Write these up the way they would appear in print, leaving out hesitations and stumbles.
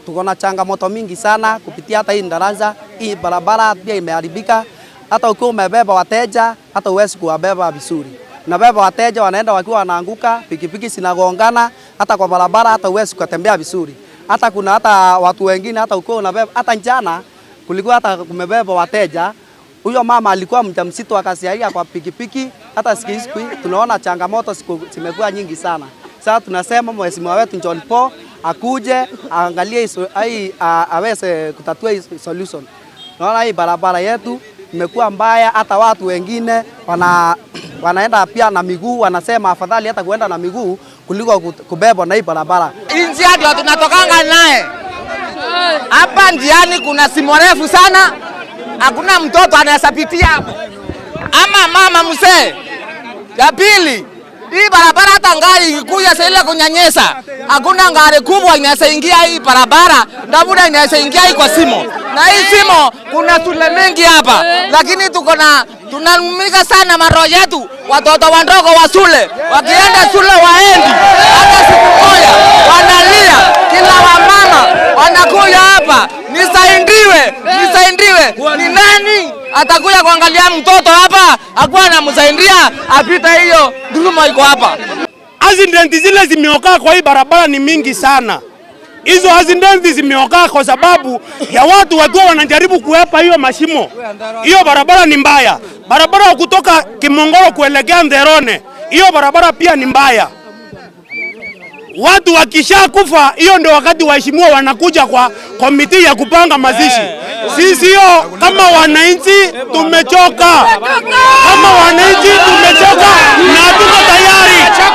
Tuko na changamoto mingi sana kupitia hata hii daraja. Hii barabara pia imeharibika. Hata ukiwa umebeba wateja, hata uwezi kuwabeba vizuri. Unabeba wateja wanaenda wakiwa wanaanguka, pikipiki zinagongana, hata kwa barabara hata uwezi kutembea vizuri. Hata kuna hata watu wengine hata ukiwa unabeba, hata njana kulikuwa hata kumebeba wateja. Huyo mama alikuwa mjamzito akasiaia kwa pikipiki. Hata siku tunaona changamoto zimekuwa nyingi sana. Sasa tunasema mheshimiwa wetu John Paul akuje aangalie aweze kutatua hii solution. Naona hii barabara yetu imekuwa mbaya, hata watu wengine wanaenda pia na miguu, wanasema afadhali hata kuenda na miguu kuliko kubebwa na hii barabara. Njia ndio tunatokanga naye. Hapa njiani kuna simo refu sana. Hakuna mtoto anaweza pitia hapo. Ama mama mzee. Ya pili, hii barabara hata ngari ikikuja sasa ile kunyanyesa. Hakuna ngari kubwa inaweza ingia hii barabara, ndabuda inaweza ingia hii kwa simo. Na hii simo kuna shule mengi hapa, lakini tunanumika sana maroho yetu. Watoto wadogo wa shule wakienda shule waendi, hata siku moja wanalia. Kila wamama wanakuja hapa, nisaidiwe. Ni nani atakuja kuangalia mtoto hapa? Hakuwa anamsaidia apita hiyo dhuluma iko hapa. Accident zile zimeokaa kwa hii barabara ni mingi sana. Hizo accident zimeokaa kwa sababu ya watu wakiwa wanajaribu kuepa hiyo mashimo. Hiyo barabara ni mbaya. Barabara kutoka Kimongoro kuelekea Nderone, hiyo barabara pia ni mbaya. Watu wakisha kufa, hiyo ndio wakati waheshimiwa wanakuja kwa komiti ya kupanga mazishi. Sisi hiyo kama wananchi tumechoka. Kama wananchi tumechoka na tuko tayari.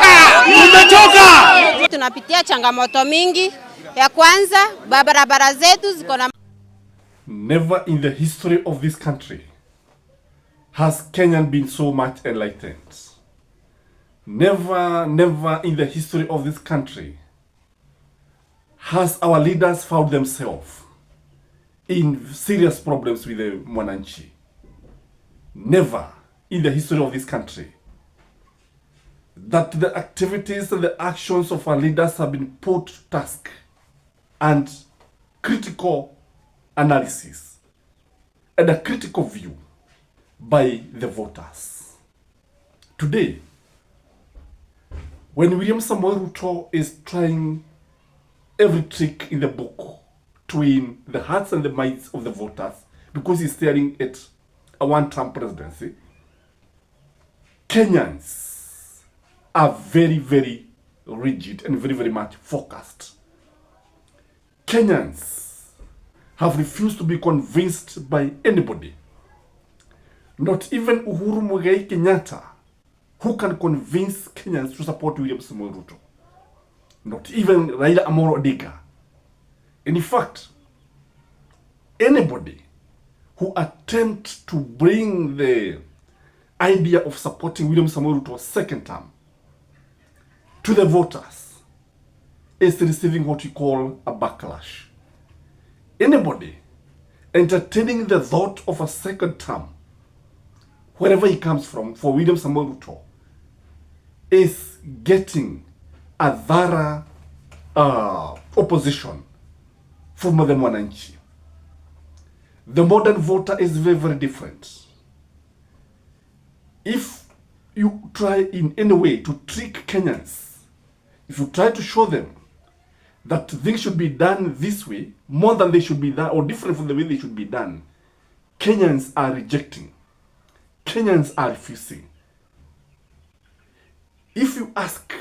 Tumechoka. Tunapitia changamoto mingi. Ya kwanza, barabara zetu ziko na. Never in the history of this country has Kenyan been so much enlightened. Never in the history of this country has our leaders found themselves in serious problems with the mwananchi. Never in the history of this country that the activities and the actions of our leaders have been put to task and critical analysis and a critical view by the voters. Today, when William Samoei Ruto is trying every trick in the book to win the hearts and the minds of the voters because he's staring at a one-term presidency, Kenyans are very, very rigid and very, very much focused. Kenyans have refused to be convinced by anybody. Not even Uhuru Muigai Kenyatta, who can convince Kenyans to support William Samoei Ruto. Not even Raila Amolo Odinga. In fact, anybody who attempts to bring the idea of supporting William Samoei Ruto's second term to the voters is receiving what we call a backlash. Anybody entertaining the thought of a second term, wherever he comes from, for William Samoei Ruto, is getting a thorough opposition from the mwananchi. The modern voter is very, very different. If you try in any way to trick Kenyans, if you try to show them that things should be done this way, more than they should be done, or different from the way they should be done, Kenyans are rejecting. Kenyans are refusing. If you ask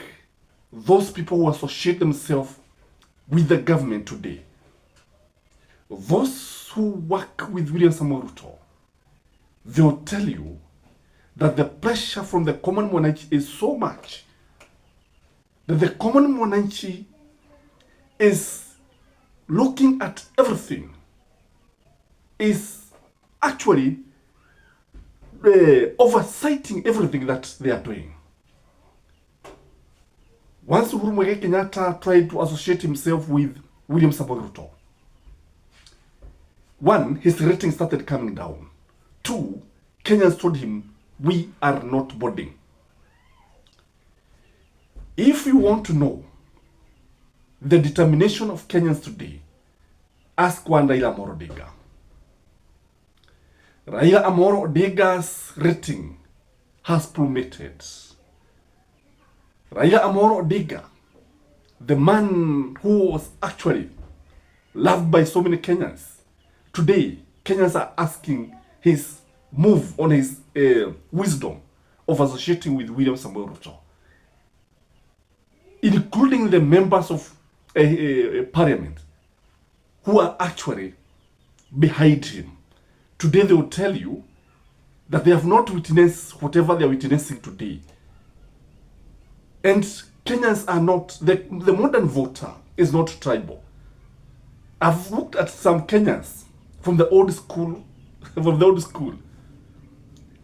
those people who associate themselves with the government today, those who work with William Samoei Ruto, they will tell you that the pressure from the common mwananchi is so much that the common mwananchi is looking at everything, is actually oversighting everything that they are doing. Once Uhuru Muigai Kenyatta tried to associate himself with William Samoei Ruto, one, his rating started coming down. Two, Kenyans told him, we are not boarding. If you want to know the determination of Kenyans today, ask one Raila Amolo Odinga. Raila Amolo Odinga's rating has plummeted. Raila Amolo Odinga, the man who was actually loved by so many Kenyans, today Kenyans are asking his move on his wisdom of associating with William Samuel Ruto, including the members of parliament who are actually behind him. Today they will tell you that they have not witnessed whatever they are witnessing today. And Kenyans are not, the modern voter is not tribal. I've looked at some Kenyans from the old school,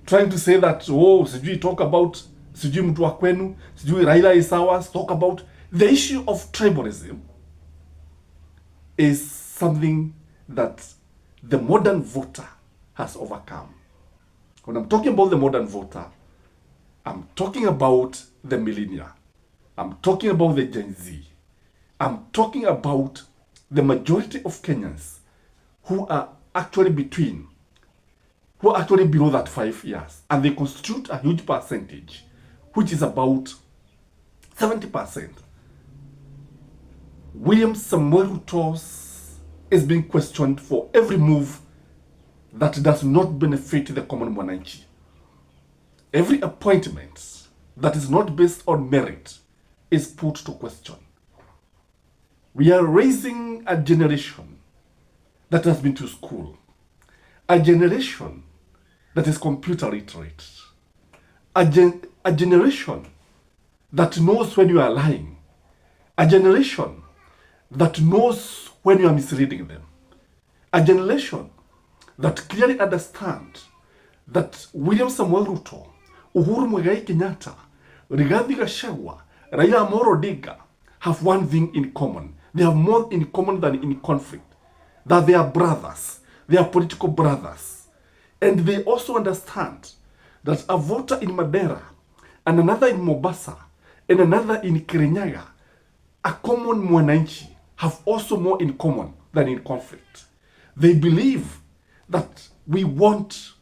trying to say that, oh, sijui talk about, sijui mtu wa kwenu, sijui Raila is ours, talk about the issue of tribalism is something that the modern voter has overcome. When I'm talking about the modern voter, I'm talking about the millennial. I'm talking about the Gen Z. I'm talking about the majority of Kenyans who are actually below that 5 years. And they constitute a huge percentage, which is about 70%. William Samuel Ruto is being questioned for every move that does not benefit the common mwananchi. Every appointment that is not based on merit is put to question. We are raising a generation that has been to school, a generation that is computer literate, a generation that knows when you are lying, a generation that knows when you are misleading them, a generation that clearly understands that William Samuel Ruto, Uhuru Kenyatta, Rigathi Gachagua, Raila Amolo Odinga have one thing in common. They have more in common than in conflict. That they are brothers. They are political brothers. And they also understand that a voter in Madeira and another in Mombasa and another in Kirinyaga, a common mwananchi, have also more in common than in conflict. They believe that we want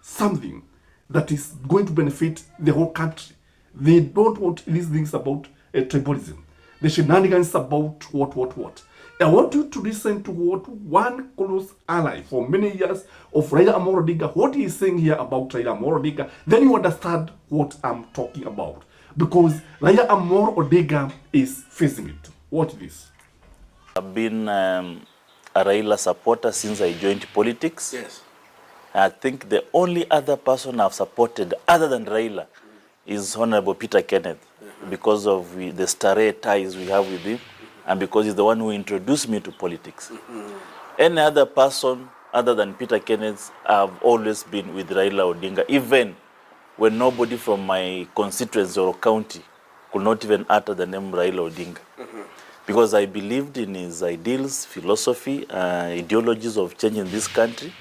something that is going to benefit the whole country. They don't want these things about tribalism. The shenanigans about what. I want you to listen to what one close ally for many years of Raila Amolo Odinga, what he is saying here about Raila Amolo Odinga. Then you understand what I'm talking about. Because Raila Amolo Odinga is facing it. Watch this. I've been a Raila supporter since I joined politics. Yes. I think the only other person I've supported other than Raila is Honorable Peter Kenneth, because of the starry ties we have with him, and because he's the one who introduced me to politics. Any other person other than Peter Kenneth, I've always been with Raila Odinga, even when nobody from my constituency or county could not even utter the name Raila Odinga. Because I believed in his ideals, philosophy, ideologies of changing this country.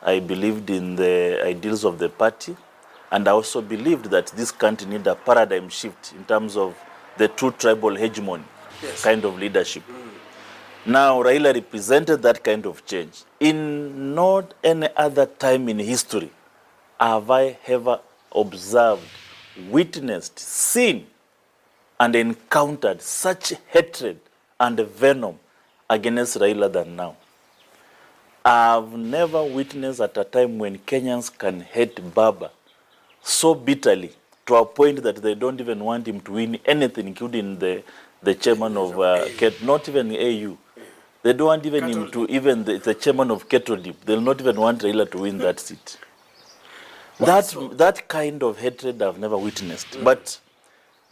I believed in the ideals of the party. And I also believed that this country needed a paradigm shift in terms of the true tribal hegemony kind of leadership. Now, Raila represented that kind of change. In not any other time in history have I ever observed, witnessed, seen, and encountered such hatred and venom against Raila than now. I've never witnessed at a time when Kenyans can hate Baba so bitterly to a point that they don't even want him to win anything, including the chairman of, not even AU. They don't want even him to, even the chairman of Ketodip. They'll not even want Raila to win that seat. That kind of hatred I've never witnessed. But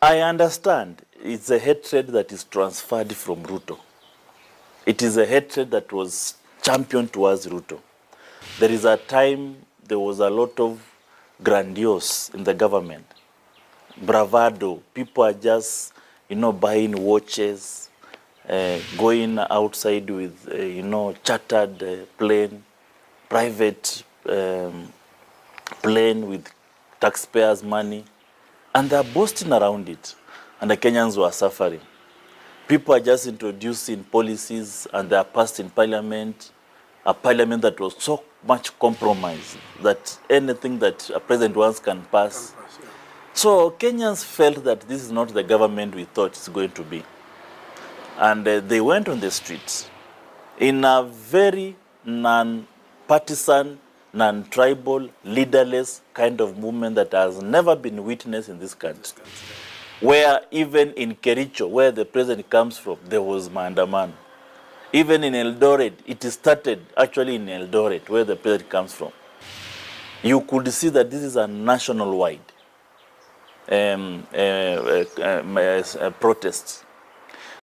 I understand it's a hatred that is transferred from Ruto. It is a hatred that was championed towards Ruto. There is a time there was a lot of grandiose in the government, bravado. People are just, buying watches, going outside with, chartered plane, private plane with taxpayers' money, and they're boasting around it, and the Kenyans were suffering. People are just introducing policies, and they are passed in parliament, a parliament that was so much compromised that anything that a president wants can pass. So Kenyans felt that this is not the government we thought it's going to be. And they went on the streets in a very non-partisan, non-tribal, leaderless kind of movement that has never been witnessed in this country. Where even in Kericho, where the president comes from, there was maandamano. Even in Eldoret, it started actually in Eldoret, where the president comes from. You could see that this is a national-wide protest.